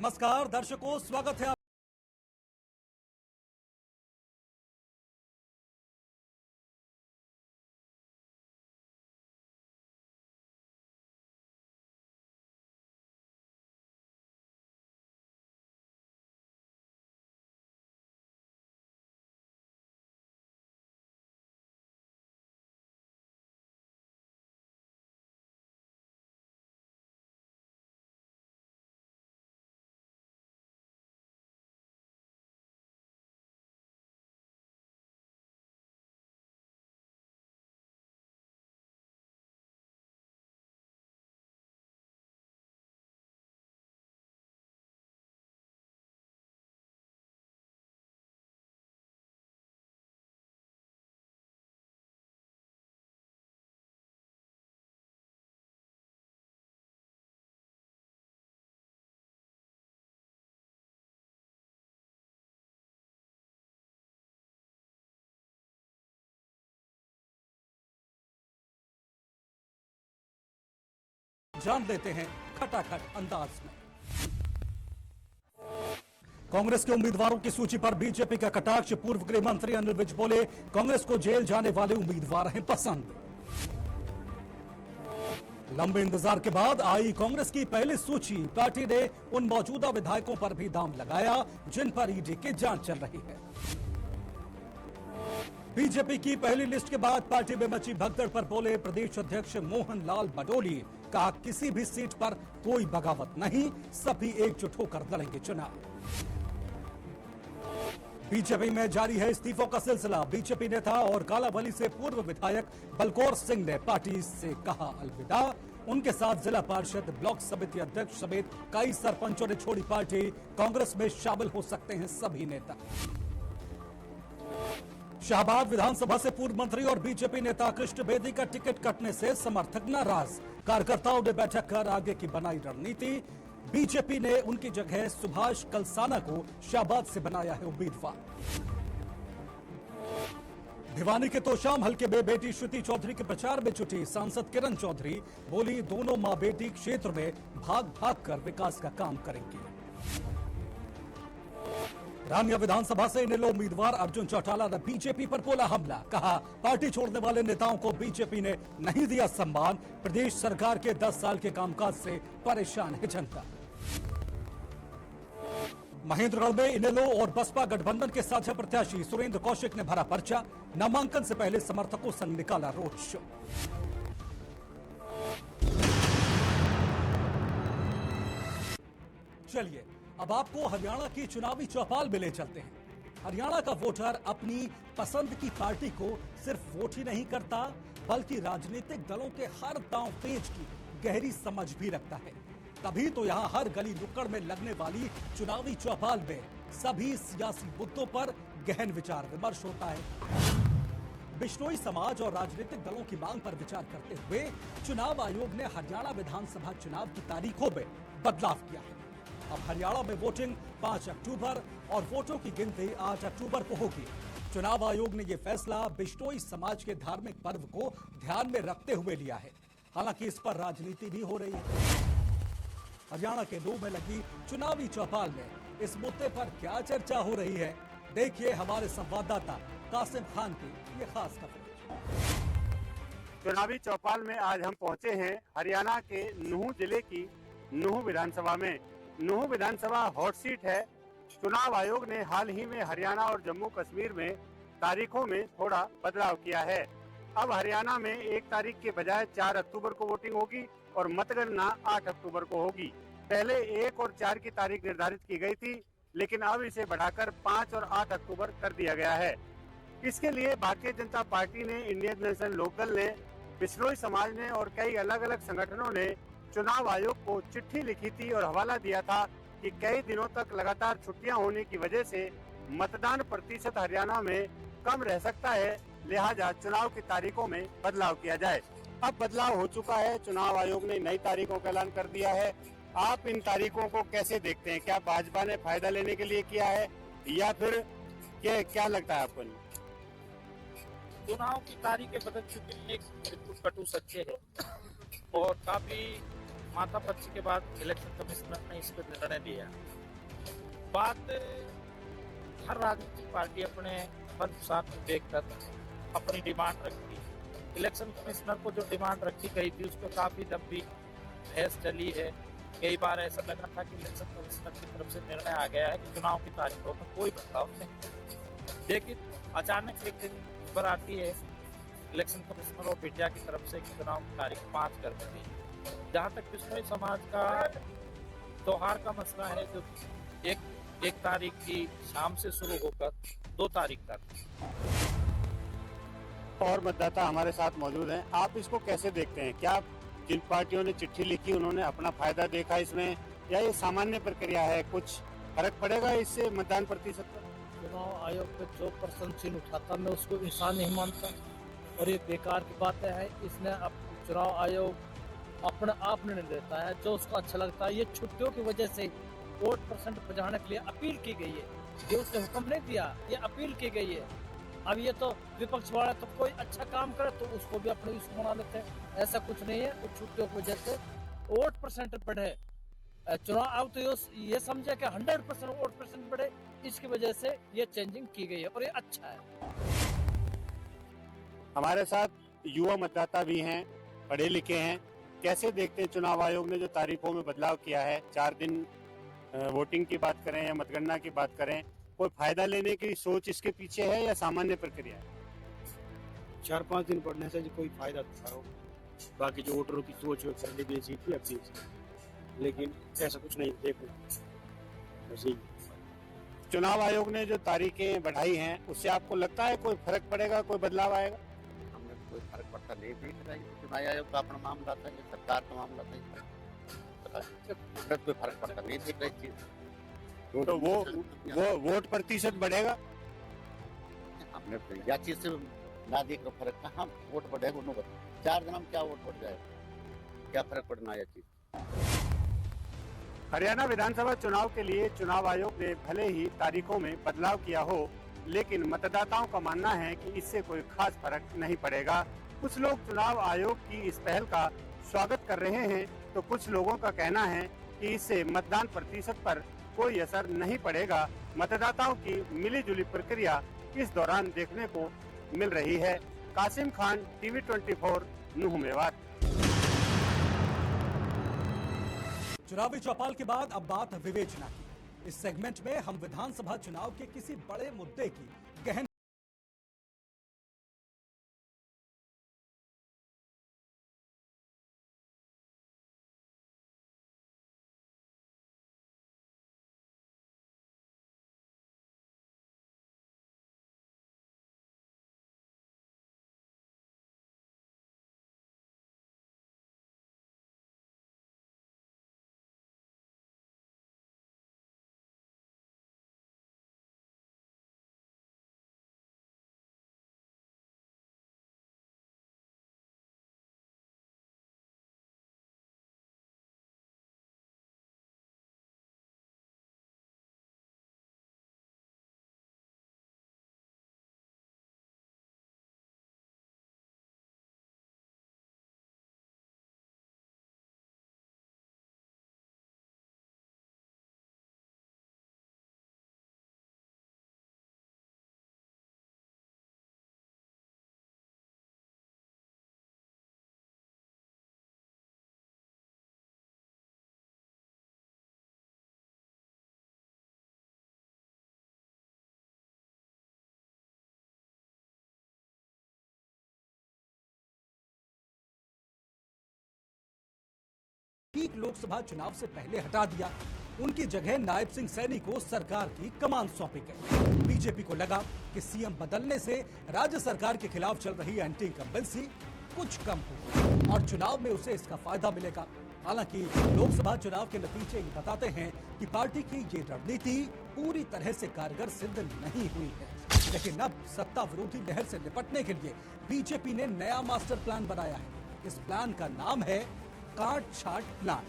नमस्कार दर्शकों, स्वागत है जान देते हैं खटाखट अंदाज में। कांग्रेस के उम्मीदवारों की सूची पर बीजेपी का कटाक्ष। पूर्व गृह मंत्री अनिल विज बोले, कांग्रेस को जेल जाने वाले उम्मीदवार हैं पसंद। लंबे इंतजार के बाद आई कांग्रेस की पहली सूची। पार्टी ने उन मौजूदा विधायकों पर भी दांव लगाया जिन पर ईडी की जांच चल रही है। बीजेपी की पहली लिस्ट के बाद पार्टी में मची भगदड़ पर बोले प्रदेश अध्यक्ष मोहन लाल बडोली। कहा, किसी भी सीट पर कोई बगावत नहीं, सभी एकजुट होकर लड़ेंगे चुनाव। बीजेपी में जारी है इस्तीफों का सिलसिला। बीजेपी नेता और कालावली से पूर्व विधायक बलकौर सिंह ने पार्टी से कहा अलविदा। उनके साथ जिला पार्षद, ब्लॉक समिति अध्यक्ष समेत कई सरपंचों ने छोड़ी पार्टी। कांग्रेस में शामिल हो सकते हैं सभी नेता। शाहबाद विधानसभा से पूर्व मंत्री और बीजेपी नेता कृष्ण बेदी का टिकट कटने से समर्थक नाराज। कार्यकर्ताओं ने बैठक कर आगे की बनाई रणनीति। बीजेपी ने उनकी जगह सुभाष कलसाना को शाहबाद से बनाया है उम्मीदवार। भिवानी के तोशाम हलके में बेटी श्रुति चौधरी के प्रचार में जुटी सांसद किरण चौधरी। बोली, दोनों मां बेटी क्षेत्र में भाग भाग कर विकास का काम करेंगे। रानिया विधानसभा से इनेलो उम्मीदवार अर्जुन चौटाला ने बीजेपी पर बोला हमला। कहा, पार्टी छोड़ने वाले नेताओं को बीजेपी ने नहीं दिया सम्मान। प्रदेश सरकार के 10 साल के कामकाज से परेशान है जनता। महेंद्रगढ़ में इनेलो और बसपा गठबंधन के साझा प्रत्याशी सुरेंद्र कौशिक ने भरा पर्चा। नामांकन से पहले समर्थकों संग निकाला रोड शो। चलिए अब आपको हरियाणा की चुनावी चौपाल में ले चलते हैं। हरियाणा का वोटर अपनी पसंद की पार्टी को सिर्फ वोट ही नहीं करता, बल्कि राजनीतिक दलों के हर दांव पेच की गहरी समझ भी रखता है। तभी तो यहां हर गली नुक्कड़ में लगने वाली चुनावी चौपाल में सभी सियासी मुद्दों पर गहन विचार विमर्श होता है। बिश्नोई समाज और राजनीतिक दलों की मांग पर विचार करते हुए चुनाव आयोग ने हरियाणा विधानसभा चुनाव की तारीखों में बदलाव किया है। अब हरियाणा में वोटिंग 5 अक्टूबर और वोटों की गिनती 8 अक्टूबर को होगी। चुनाव आयोग ने यह फैसला बिश्नोई समाज के धार्मिक पर्व को ध्यान में रखते हुए लिया है। हालांकि इस पर राजनीति भी हो रही है। हरियाणा के नूह में लगी चुनावी चौपाल में इस मुद्दे पर क्या चर्चा हो रही है, देखिए हमारे संवाददाता कासिम खान की ये खास कवरेज। चुनावी चौपाल में आज हम पहुंचे हैं हरियाणा के नूह जिले की नूह विधानसभा में। नूह विधानसभा हॉट सीट है। चुनाव आयोग ने हाल ही में हरियाणा और जम्मू कश्मीर में तारीखों में थोड़ा बदलाव किया है। अब हरियाणा में 1 तारीख के बजाय 4 अक्टूबर को वोटिंग होगी और मतगणना 8 अक्टूबर को होगी। पहले 1 और 4 की तारीख निर्धारित की गई थी, लेकिन अब इसे बढ़ाकर 5 और 8 अक्टूबर कर दिया गया है। इसके लिए भारतीय जनता पार्टी ने, इंडियन नेशनल लोकदल ने, बिश्नोई समाज ने और कई अलग अलग संगठनों ने चुनाव आयोग को चिट्ठी लिखी थी और हवाला दिया था कि कई दिनों तक लगातार छुट्टियां होने की वजह से मतदान प्रतिशत हरियाणा में कम रह सकता है, लिहाजा चुनाव की तारीखों में बदलाव किया जाए। अब बदलाव हो चुका है। चुनाव आयोग ने नई तारीखों का ऐलान कर दिया है। आप इन तारीखों को कैसे देखते हैं? क्या भाजपा ने फायदा लेने के लिए किया है या फिर क्या लगता है आपको? चुनाव की तारीखें बदल चुकी हैं, बिल्कुल कटु सत्य है और काफी माथापच्ची के बाद इलेक्शन कमिश्नर ने इस पर निर्णय लिया। बात हर राजनीतिक पार्टी अपने अनुसार देखकर अपनी डिमांड रखती है। इलेक्शन कमिश्नर को जो डिमांड रखी गई थी उस पर काफी लंबी बहस चली है। कई बार ऐसा लगा था कि इलेक्शन कमिश्नर की तरफ से निर्णय आ गया है कि चुनाव की तारीखों में कोई बदलाव नहीं, लेकिन अचानक एक दिन खबर आती है इलेक्शन कमिश्नर ऑफ इंडिया की तरफ से कि चुनाव की तारीख 5 कर दी गई। जहाँ तक बिश्नोई समाज का त्योहार का मसला है, जो एक तारीख की शाम से शुरू होकर 2 तारीख तक। और मतदाता हमारे साथ मौजूद हैं। आप इसको कैसे देखते हैं? क्या जिन पार्टियों ने चिट्ठी लिखी उन्होंने अपना फायदा देखा इसमें, या ये सामान्य प्रक्रिया है? कुछ फर्क पड़ेगा इससे मतदान प्रतिशत पर? चुनाव आयोग पे जो प्रश्नचिन्ह उठाता मैं उसको इंसान नहीं मानता और ये बेकार की बातें हैं। इसने चुनाव आयोग अपने आप निर्णय लेता है जो उसको अच्छा लगता है। ये छुट्टियों की वजह से वोट परसेंट बढ़ाने के लिए अपील की गई है, ये उसने हुक्म नहीं दिया, ये अपील की गई है। अब ये तो विपक्ष वाला तो कोई अच्छा काम करे तो उसको भी अपने इसको मना लेते हैं, ऐसा कुछ नहीं है। उस छुट्टियों की वजह से वोट परसेंट बढ़े, चुनाव आयोग तो ये समझे कि 100% वोट परसेंट बढ़े, इसकी वजह से ये चेंजिंग की गई है और ये अच्छा है। हमारे साथ युवा मतदाता भी हैं, पढ़े लिखे हैं। कैसे देखते हैं चुनाव आयोग ने जो तारीखों में बदलाव किया है? 4 दिन वोटिंग की बात करें या मतगणना की बात करें, कोई फायदा लेने की सोच इसके पीछे है या सामान्य प्रक्रिया है? 4-5 दिन पढ़ने से कोई फायदा था हो, बाकी जो वोटरों की सोच पहले भी ऐसी थी, अब भी ऐसी, लेकिन ऐसा कुछ नहीं। देखो ऐसे ही चुनाव आयोग ने जो तारीखें बढ़ाई हैं उससे आपको लगता है कोई फर्क पड़ेगा, कोई बदलाव आएगा? हमें कोई फर्क पड़ता नहीं दिख रहा है। चुनाव आयोग का अपना मामला था, ये सरकार का मामला था, कोई फर्क पड़ता नहीं दिख रहा चीज। तो वो वोट प्रतिशत बढ़ेगा? हमने तो यह चीज से ना देख रहा फर्क, कहाँ वोट बढ़ेगा? 4 दिन में क्या वोट बढ़ जाएगा, क्या फर्क पड़ना है? यह चीज हरियाणा विधानसभा चुनाव के लिए चुनाव आयोग ने भले ही तारीखों में बदलाव किया हो, लेकिन मतदाताओं का मानना है कि इससे कोई खास फर्क नहीं पड़ेगा। कुछ लोग चुनाव आयोग की इस पहल का स्वागत कर रहे हैं, तो कुछ लोगों का कहना है कि इससे मतदान प्रतिशत पर कोई असर नहीं पड़ेगा। मतदाताओं की मिलीजुली प्रक्रिया इस दौरान देखने को मिल रही है। कासिम खान, टीवी 24, नूह मेवात। चुनावी चौपाल के बाद अब बात विवेचना की। इस सेगमेंट में हम विधानसभा चुनाव के किसी बड़े मुद्दे की गहन ठीक लोकसभा चुनाव से पहले हटा दिया। उनकी जगह नायब सिंह सैनी को सरकार की कमान सौंपी गई। बीजेपी को लगा कि सीएम बदलने से राज्य सरकार के खिलाफ चल रही एंटी इनकम्बेंसी कुछ कम होगी और चुनाव में उसे इसका फायदा मिलेगा। हालांकि लोकसभा चुनाव के नतीजे बताते हैं कि पार्टी की ये रणनीति पूरी तरह से कारगर सिद्ध नहीं हुई है। लेकिन अब सत्ता विरोधी लहर से निपटने के लिए बीजेपी ने नया मास्टर प्लान बनाया है। इस प्लान का नाम है काट छाट प्लान।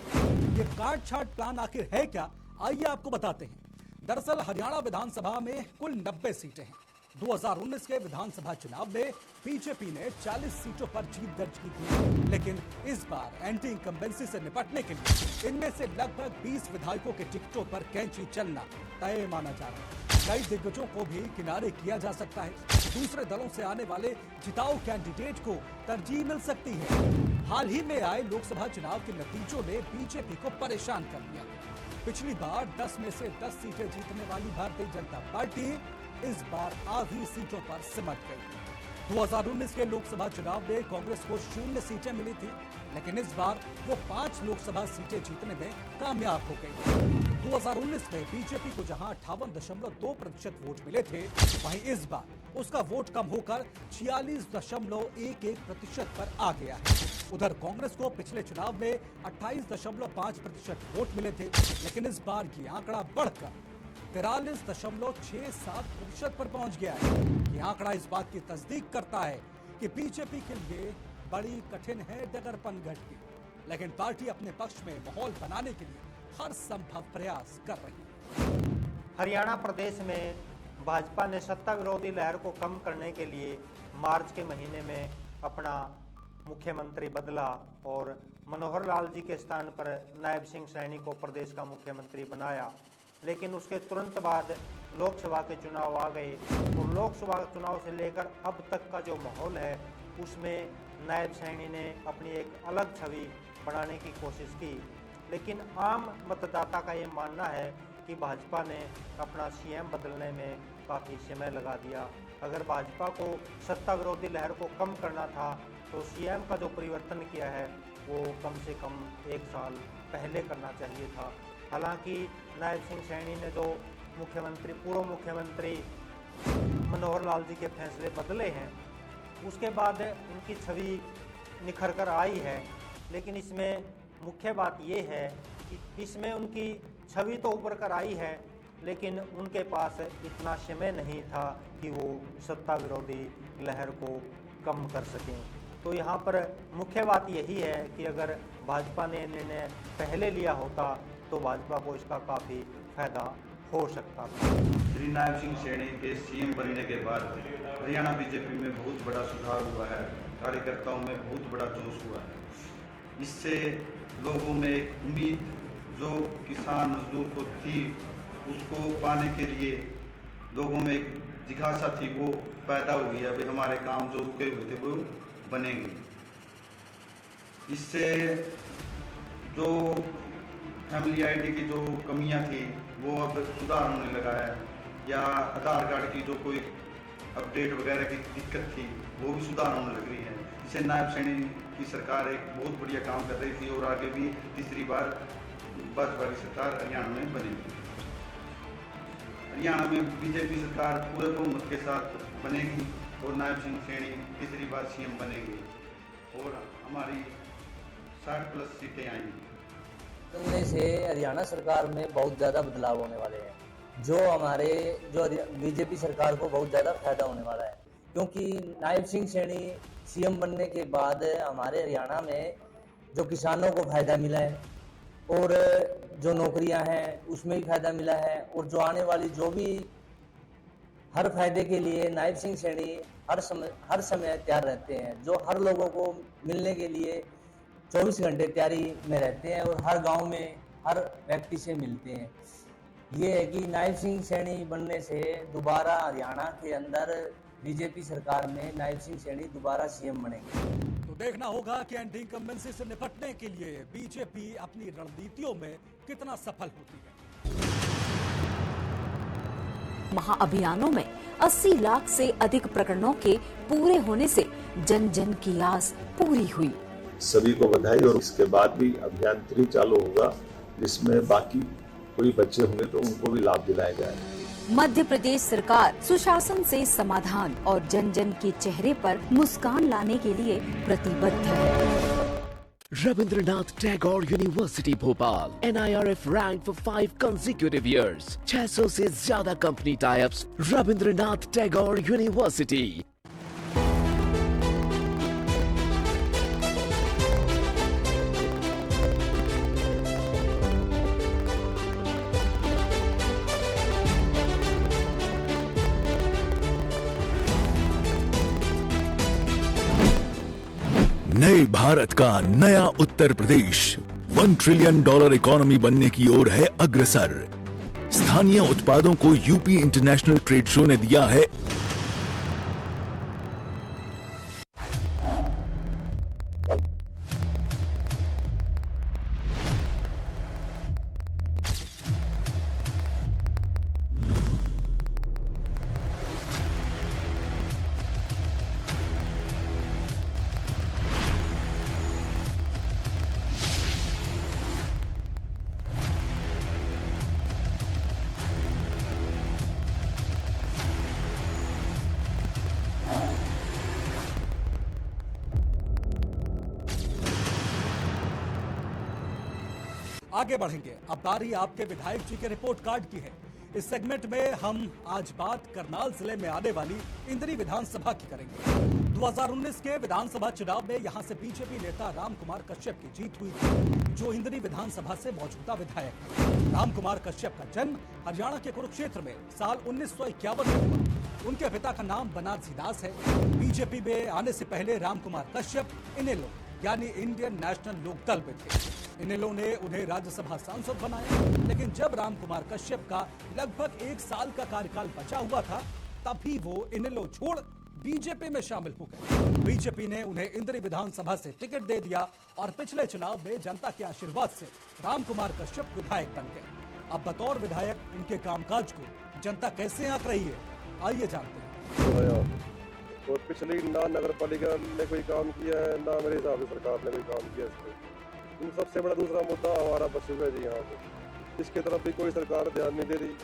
ये काट छाट प्लान आखिर है क्या, आइए आपको बताते हैं। दरअसल हरियाणा विधानसभा में कुल 90 सीटें हैं, 2019 के विधानसभा चुनाव में बीजेपी ने 40 सीटों पर जीत दर्ज की थी, लेकिन इस बार एंटी इनकम्बेंसी से निपटने के लिए इनमें से लगभग 20 विधायकों के टिकटों पर कैंची चलना तय माना जा रहा है। कई दिग्गजों को भी किनारे किया जा सकता है। दूसरे दलों से आने वाले जिताऊ कैंडिडेट को तरजीह मिल सकती है। हाल ही में आए लोकसभा चुनाव के नतीजों ने बीजेपी को परेशान कर दिया। पिछली बार 10 में से 10 सीटें जीतने वाली भारतीय जनता पार्टी इस बार आधी सीटों पर सिमट गई। 2019 के लोकसभा चुनाव में कांग्रेस को 0 सीटें मिली थी, लेकिन इस बार वो 5 लोकसभा सीटें जीतने में कामयाब हो गई। 2019 में बीजेपी को जहां 58.2% वोट मिले थे, वहीं इस बार उसका वोट कम होकर 46.11% पर आ गया है। उधर कांग्रेस को पिछले चुनाव में 28.5% वोट मिले थे, लेकिन इस बार ये आंकड़ा बढ़कर 43.67% पर पहुंच गया है। ये आंकड़ा इस बात की तस्दीक करता है कि बीजेपी के लिए बड़ी कठिन है डगर पनघट, लेकिन पार्टी अपने पक्ष में माहौल बनाने के लिए हर संभव प्रयास कर रही है। हरियाणा प्रदेश में भाजपा ने सत्ता विरोधी लहर को कम करने के लिए मार्च के महीने में अपना मुख्यमंत्री बदला और मनोहर लाल जी के स्थान पर नायब सिंह सैनी को प्रदेश का मुख्यमंत्री बनाया। लेकिन उसके तुरंत बाद लोकसभा के चुनाव आ गए और लोकसभा चुनाव से लेकर अब तक का जो माहौल है उसमें नायब सैनी ने अपनी एक अलग छवि बनाने की कोशिश की। लेकिन आम मतदाता का ये मानना है कि भाजपा ने अपना सीएम बदलने में काफ़ी समय लगा दिया। अगर भाजपा को सत्ता विरोधी लहर को कम करना था तो सीएम का जो परिवर्तन किया है वो कम से कम 1 साल पहले करना चाहिए था। हालांकि नायब सिंह सैनी ने जो पूर्व मुख्यमंत्री मनोहर लाल जी के फैसले बदले हैं, उसके बाद उनकी छवि निखर कर आई है। लेकिन इसमें मुख्य बात ये है कि इसमें उनकी छवि तो ऊपर कर आई है, लेकिन उनके पास इतना समय नहीं था कि वो सत्ता विरोधी लहर को कम कर सकें। तो यहाँ पर मुख्य बात यही है कि अगर भाजपा ने निर्णय पहले लिया होता तो भाजपा को इसका काफ़ी फायदा हो सकता था। श्री नायब सिंह सैनी के सीएम बनने के बाद हरियाणा बीजेपी में बहुत बड़ा सुधार हुआ है, कार्यकर्ताओं में बहुत बड़ा जोश हुआ है। इससे लोगों में एक उम्मीद जो किसान मजदूर को थी उसको पाने के लिए लोगों में एक जिज्ञासा थी वो पैदा हुई है। अभी हमारे काम जो रुके हुए थे वो बनेंगे। इससे जो फैमिली आईडी की जो कमियां थी वो अब सुधार होने लगा है, या आधार कार्ड की जो कोई अपडेट वगैरह की दिक्कत थी वो भी सुधार होने लग रही है। इससे नायब सैनी की सरकार एक बहुत बढ़िया काम कर रही थी और आगे भी तीसरी बार भाजपा की सरकार हरियाणा में बनेगी। हरियाणा में बीजेपी सरकार पूरे बहुमत के साथ बनेगी और नायब सिंह सैनी तीसरी बार सीएम बनेंगे और हमारी 60+ सीटें आएंगी। बनने से हरियाणा सरकार में बहुत ज़्यादा बदलाव होने वाले हैं, जो बीजेपी सरकार को बहुत ज़्यादा फायदा होने वाला है। क्योंकि नायब सिंह सैनी सीएम बनने के बाद हमारे हरियाणा में जो किसानों को फायदा मिला है और जो नौकरियां हैं उसमें भी फायदा मिला है, और जो आने वाली जो भी हर फायदे के लिए नायब सिंह सैनी हर समय तैयार रहते हैं, जो हर लोगों को मिलने के लिए 24 घंटे तैयारी में रहते हैं और हर गांव में हर व्यक्ति से मिलते हैं। ये है कि नायब सिंह सैनी बनने से दोबारा हरियाणा के अंदर बीजेपी सरकार में नायब सिंह सैनी दोबारा सीएम बनेंगे। तो देखना होगा कि एंटी इनकम्बेंसी से निपटने के लिए बीजेपी अपनी रणनीतियों में कितना सफल होती है। महाअभियानों में 80 लाख से अधिक प्रकरणों के पूरे होने से जन जन की आस पूरी हुई। सभी को बधाई। और इसके बाद भी अभियान 3 चालू होगा, जिसमें बाकी कोई बच्चे होंगे तो उनको भी लाभ दिलाया जाएगा। मध्य प्रदेश सरकार सुशासन से समाधान और जन जन के चेहरे पर मुस्कान लाने के लिए प्रतिबद्ध है। Rabindranath Tagore University Bhopal NIRF ranked for 5 consecutive years. 600 से ज्यादा company types. Rabindranath Tagore University। नए भारत का नया उत्तर प्रदेश $1 ट्रिलियन इकोनॉमी बनने की ओर है अग्रसर। स्थानीय उत्पादों को यूपी इंटरनेशनल ट्रेड शो ने दिया है आगे बढ़ेंगे। अब बारी आपके विधायक जी के रिपोर्ट कार्ड की है। इस सेगमेंट में हम आज बात करनाल जिले में आने वाली इंद्री विधानसभा की करेंगे। 2019 के विधानसभा चुनाव में यहां से बीजेपी नेता रामकुमार कश्यप की जीत हुई थी, जो इंद्री विधानसभा से मौजूदा विधायक हैं। रामकुमार कश्यप का जन्म हरियाणा के कुरुक्षेत्र में साल 1951 में हुआ। उनके पिता का नाम बनारसी दास है। बीजेपी में आने से पहले रामकुमार कश्यप इनेलो यानी इंडियन नेशनल लोक दल में थे। इनेलो ने उन्हें राज्यसभा सांसद बनाया, लेकिन जब रामकुमार कश्यप का लगभग 1 साल का कार्यकाल बचा हुआ था, तभी वो इनेलो छोड़ बीजेपी में शामिल हो गए। बीजेपी ने उन्हें इंद्री विधानसभा से टिकट दे दिया और पिछले चुनाव में जनता के आशीर्वाद से रामकुमार कश्यप विधायक बन गए। अब बतौर विधायक उनके कामकाज को जनता कैसे आंक रही है, आइए जानते हैं। और पिछली ना नगर पालिका ने कोई काम किया है, ना मेरे हिसाब से सरकार ने कोई काम किया है। इन सबसे बड़ा दूसरा मुद्दा हमारा पश्चिम है जी। यहाँ पे इसके तरफ भी कोई सरकार ध्यान नहीं दे रही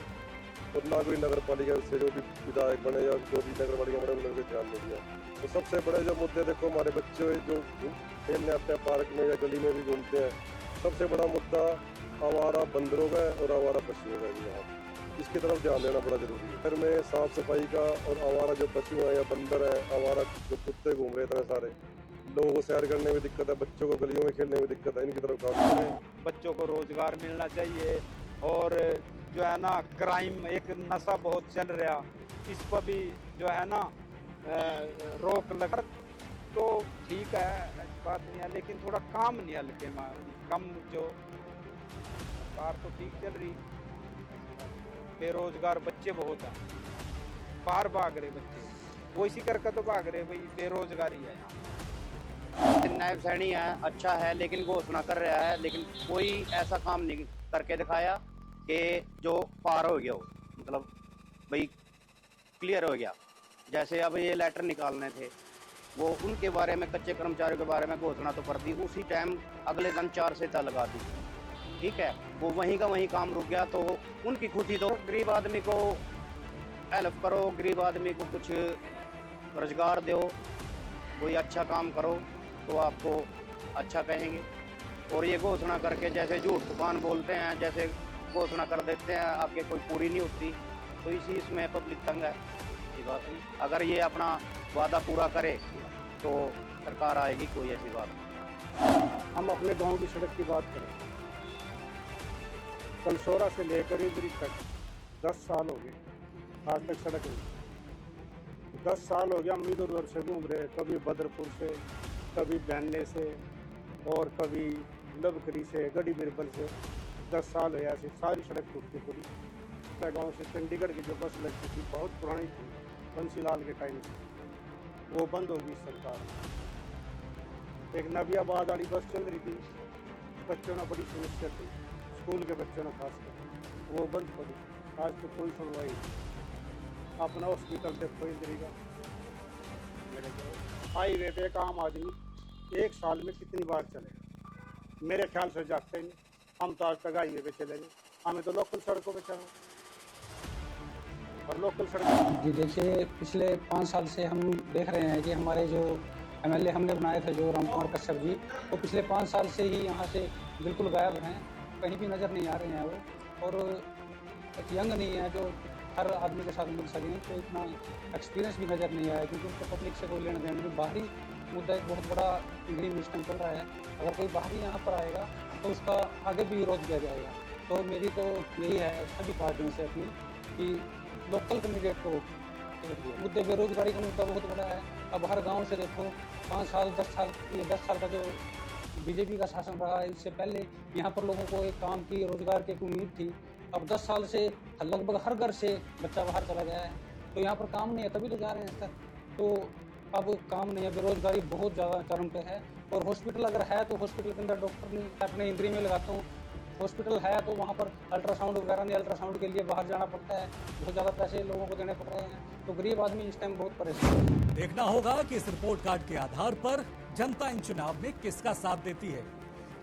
और ना कोई नगर पालिका से जो भी विधायक बने या जो भी नगर पालिका बने उन्होंने ध्यान नहीं दिया। तो सबसे बड़े जो मुद्दे देखो, हमारे बच्चे जो खेलने आते हैं पार्क में या गली में भी घूमते हैं, सबसे बड़ा मुद्दा हमारा बंदरों का है और हमारा पशुओं का भी। यहाँ इसकी तरफ ध्यान देना बड़ा जरूरी है। घर में साफ सफाई का और हमारा जो पशु है या बंदर है, हमारा जो कुत्ते घूम रहे इतने सारे, लोगों को सैर करने में दिक्कत है, बच्चों को गलियों में खेलने में दिक्कत है, इनकी तरफ काम करें। बच्चों को रोजगार मिलना चाहिए और जो है ना क्राइम, एक नशा बहुत चल रहा, इस पर भी जो है ना रोक लगा तो ठीक है, बात नहीं है, लेकिन थोड़ा काम नहीं हल्के कम जो सरकार तो ठीक चल रही, बेरोजगार बच्चे बहुत हैं, बाहर भाग रहे बच्चे, वो इसी करके तो भाग रहे भाई, बेरोजगारी है यहाँ। नायब सैनी है, अच्छा है, लेकिन घोषणा कर रहा है, लेकिन कोई ऐसा काम नहीं करके दिखाया कि जो पार हो गया हो, मतलब भाई क्लियर हो गया। जैसे अब ये लेटर निकालने थे, वो उनके बारे में, कच्चे कर्मचारियों के बारे में घोषणा तो कर दी, उसी टाइम अगले दिन 4 से लगा दी, ठीक है, वो वहीं का वहीं काम रुक गया। तो उनकी खुशी तो गरीब आदमी को हेल्प करो, गरीब आदमी को कुछ रोजगार दो, कोई अच्छा काम करो तो आपको अच्छा कहेंगे। और ये घोषणा करके जैसे झूठ दुकान बोलते हैं, जैसे घोषणा कर देते हैं, आगे कोई पूरी नहीं होती, तो इसी इसमें पब्लिक तंग है। ये बात नहीं, अगर ये अपना वादा पूरा करे तो सरकार आएगी, कोई ऐसी बात नहीं। हम अपने गांव की सड़क की बात करें, कलसोरा से लेकर इंद्री तक 10 साल हो गए, आज तक सड़क नहीं। 10 साल हो गया हम इधर उधर से घूम रहे, कभी बदरपुर से, कभी बैनले से और कभी लबकरी से, गड़ी बिरबल से। 10 साल है ऐसी सारी सड़क टूटती पूरी। गाँव से चंडीगढ़ की जो बस लगती थी, बहुत पुरानी थी, बंसीलाल के टाइम से, वो बंद होगी सरकार। एक नबियाबाद वाली बस चल रही थी, बच्चों ने बड़ी समस्या थी, स्कूल के बच्चों ने खासकर, वो बंद पड़ी, आज तो कोई सुनवाई नहीं। अपना हॉस्पिटल देखो इंद्री का, हाईवे पे एक आम आदमी 1 साल में कितनी बार चलेगा, मेरे ख्याल से जागते ही नहीं। हम तो आज तक हाईवे पे चले गए, हमें तो लोकल सड़कों पे चलो और लोकल सड़कों। जी देखिए, पिछले 5 साल से हम देख रहे हैं कि हमारे जो MLA हमने बनाए थे, जो रामकुमार कश्यप जी, वो पिछले 5 साल से ही यहाँ से बिल्कुल गायब हैं, कहीं भी नज़र नहीं आ रहे हैं वो। और एक यंग नहीं है जो हर आदमी के साथ मिल सकें, तो इतना एक्सपीरियंस भी नज़र नहीं आया, क्योंकि उनको पब्लिक से कोई लेना देना नहीं। बाहरी मुद्दा एक बहुत बड़ा ग्रीन मिशन चल रहा है, अगर कोई बाहरी यहाँ पर आएगा तो उसका आगे भी विरोध किया जाएगा। तो मेरी तो यही है सभी पार्टियों से अपनी कि लोकल कैंडिडेट को मुद्दे, बेरोजगारी का मुद्दा बहुत बड़ा है, अब हर गांव से देखो 5 साल 10 साल ये 10 साल का जो बीजेपी का शासन रहा है, इससे पहले यहाँ पर लोगों को एक काम की रोजगार की एक उम्मीद थी। अब 10 साल से लगभग हर घर से बच्चा बाहर चला गया है, तो यहाँ पर काम नहीं है, तभी तो जा रहे हैं सर। तो अब काम नहीं है, बेरोजगारी बहुत ज़्यादा चरम पे है। और हॉस्पिटल अगर है तो हॉस्पिटल के अंदर डॉक्टर नहीं, अपने इंद्री में लगाता हूँ। हॉस्पिटल है तो वहाँ पर अल्ट्रासाउंड वगैरह नहीं, अल्ट्रासाउंड के लिए बाहर जाना पड़ता है, बहुत ज़्यादा पैसे लोगों को देने पड़ रहे हैं, तो गरीब आदमी इस टाइम बहुत परेशान है। देखना होगा कि इस रिपोर्ट कार्ड के आधार पर जनता इन चुनाव में किसका साथ देती है।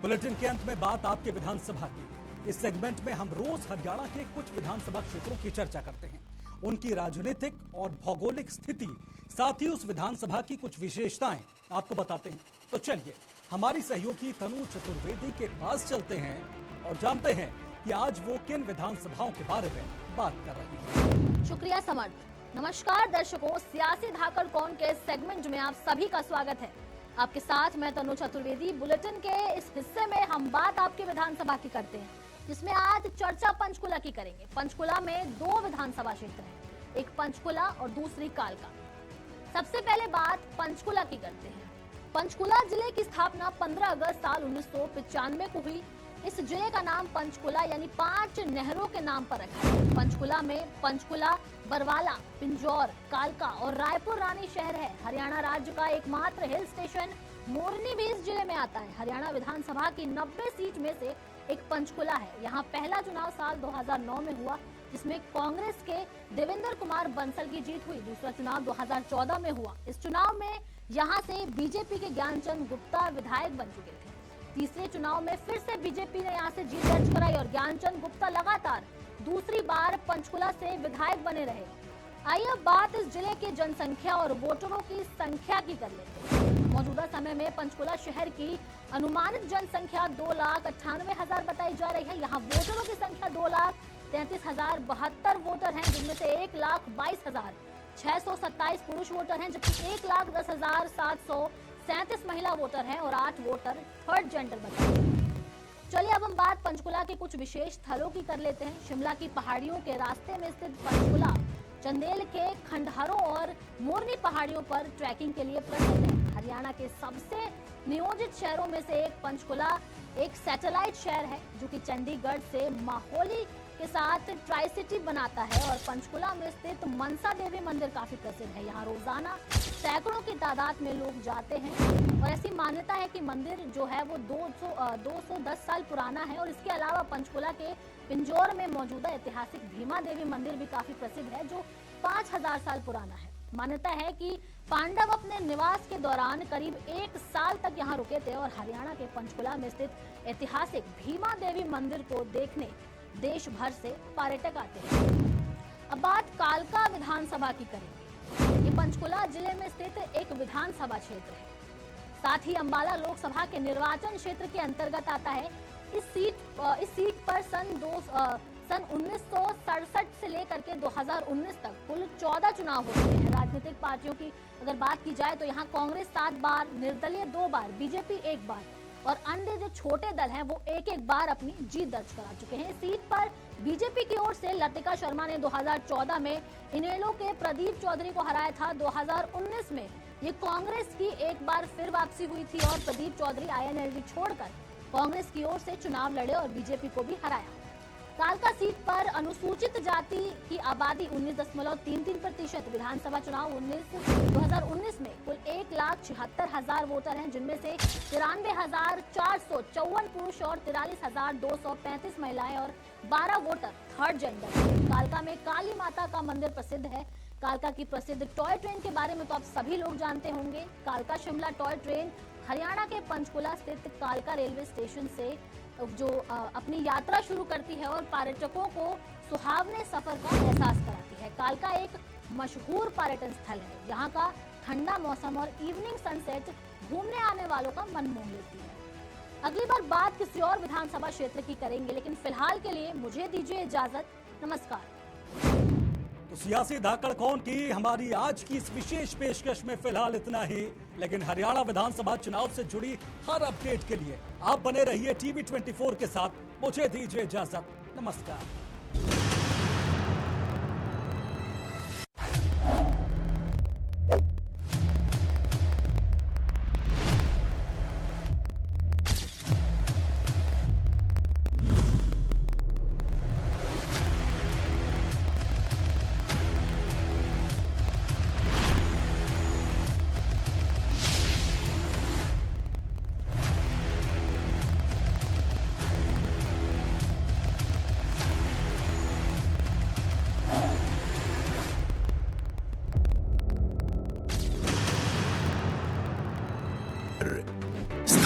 बुलेटिन के अंत में बात आपके विधानसभा की। इस सेगमेंट में हम रोज हरियाणा के कुछ विधानसभा क्षेत्रों की चर्चा करते हैं, उनकी राजनीतिक और भौगोलिक स्थिति, साथ ही उस विधानसभा की कुछ विशेषताएं आपको बताते हैं। तो चलिए हमारी सहयोगी तनु चतुर्वेदी के पास चलते हैं और जानते हैं कि आज वो किन विधानसभाओं के बारे में बात कर रही है। शुक्रिया समर्थ। नमस्कार दर्शकों, सियासी धाकड़ कौन के सेगमेंट में आप सभी का स्वागत है। आपके साथ मैं तनु चतुर्वेदी। बुलेटिन के इस हिस्से में हम बात आपके विधानसभा की करते हैं, जिसमें आज चर्चा पंचकुला की करेंगे। पंचकुला में 2 विधानसभा क्षेत्र हैं, एक पंचकुला और दूसरी कालका। सबसे पहले बात पंचकुला की करते हैं। पंचकुला जिले की स्थापना 15 अगस्त साल 1995 को हुई। इस जिले का नाम पंचकुला यानी 5 नहरों के नाम पर रखा है। पंचकुला में पंचकुला, बरवाला, पिंजौर, कालका और रायपुर रानी शहर है। हरियाणा राज्य का एकमात्र हिल स्टेशन मोरनी भी इस जिले में आता है। हरियाणा विधानसभा की 90 सीट में से एक पंचकुला है। यहाँ पहला चुनाव साल 2009 में हुआ, जिसमें कांग्रेस के देवेंद्र कुमार बंसल की जीत हुई। दूसरा चुनाव 2014 में हुआ। इस चुनाव में यहाँ से बीजेपी के ज्ञानचंद गुप्ता विधायक बन चुके थे। तीसरे चुनाव में फिर से बीजेपी ने यहाँ से जीत दर्ज कराई और ज्ञानचंद गुप्ता लगातार दूसरी बार पंचकुला से विधायक बने रहे। आइए अब बात इस जिले की जनसंख्या और वोटरों की संख्या की कर लेते हैं। मौजूदा समय में पंचकुला शहर की अनुमानित जनसंख्या 2,98,000 बताई जा रही है। यहाँ वोटरों की संख्या 2,33,072 वोटर हैं, जिनमें से 1,22,627 पुरुष वोटर हैं, जबकि 1,10,737 महिला वोटर हैं और 8 वोटर थर्ड जेंडर बताए। चलिए अब हम बात पंचकुला के कुछ विशेष स्थलों की कर लेते हैं। शिमला की पहाड़ियों के रास्ते में स्थित पंचकुला चंदेल के खंडहरों और मोरनी पहाड़ियों पर ट्रैकिंग के लिए प्रसिद्ध है। हरियाणा के सबसे नियोजित शहरों में से एक पंचकुला एक सैटेलाइट शहर है, जो कि चंडीगढ़ से माहौली के साथ ट्राई सिटी बनाता है। और पंचकुला में स्थित मनसा देवी मंदिर काफी प्रसिद्ध है। यहाँ रोजाना सैकड़ों की तादाद में लोग जाते हैं और ऐसी मान्यता है कि मंदिर जो है वो 210 साल पुराना है। और इसके अलावा पंचकुला के पिंजौर में मौजूदा ऐतिहासिक भीमा देवी मंदिर भी काफी प्रसिद्ध है, जो 5000 साल पुराना है। मान्यता है कि पांडव अपने निवास के दौरान करीब 1 साल तक यहाँ रुके थे और हरियाणा के पंचकुला में स्थित ऐतिहासिक भीमा देवी मंदिर को देखने देश भर से पर्यटक आते हैं। अब बात कालका विधानसभा की करेंगे। ये पंचकुला जिले में स्थित एक विधानसभा क्षेत्र है, साथ ही अंबाला लोकसभा के निर्वाचन क्षेत्र के अंतर्गत आता है। इस सीट पर सन 1967 से लेकर के 2019 तक कुल 14 चुनाव हो चुके हैं। राजनीतिक पार्टियों की अगर बात की जाए तो यहाँ कांग्रेस 7 बार, निर्दलीय 2 बार, बीजेपी 1 बार और अन्य जो छोटे दल हैं वो एक बार अपनी जीत दर्ज करा चुके हैं। इस सीट पर बीजेपी की ओर से लतिका शर्मा ने 2014 में इनेलो के प्रदीप चौधरी को हराया था। 2019 में ये कांग्रेस की एक बार फिर वापसी हुई थी और प्रदीप चौधरी INLD छोड़कर कांग्रेस की ओर से चुनाव लड़े और बीजेपी को भी हराया। कालका सीट पर अनुसूचित जाति की आबादी 19.33%। विधानसभा चुनाव 2019 में कुल 1,76,000 वोटर हैं, जिनमें से 93,454 पुरुष और 43,235 महिलाएं और 12 वोटर थर्ड जेंडर। कालका में काली माता का मंदिर प्रसिद्ध है। कालका की प्रसिद्ध टॉय ट्रेन के बारे में तो आप सभी लोग जानते होंगे। कालका शिमला टॉय ट्रेन हरियाणा के पंचकुला स्थित कालका रेलवे स्टेशन से जो अपनी यात्रा शुरू करती है और पर्यटकों को सुहावने सफर का एहसास कराती है। कालका एक मशहूर पर्यटन स्थल है। यहाँ का ठंडा मौसम और इवनिंग सनसेट घूमने आने वालों का मन मोह लेती है। अगली बार बात किसी और विधानसभा क्षेत्र की करेंगे, लेकिन फिलहाल के लिए मुझे दीजिए इजाजत। नमस्कार। तो सियासी धाकड़ कौन की हमारी आज की इस विशेष पेशकश में फिलहाल इतना ही, लेकिन हरियाणा विधानसभा चुनाव से जुड़ी हर अपडेट के लिए आप बने रहिए TV24 के साथ। मुझे दीजिए इजाजत। नमस्कार।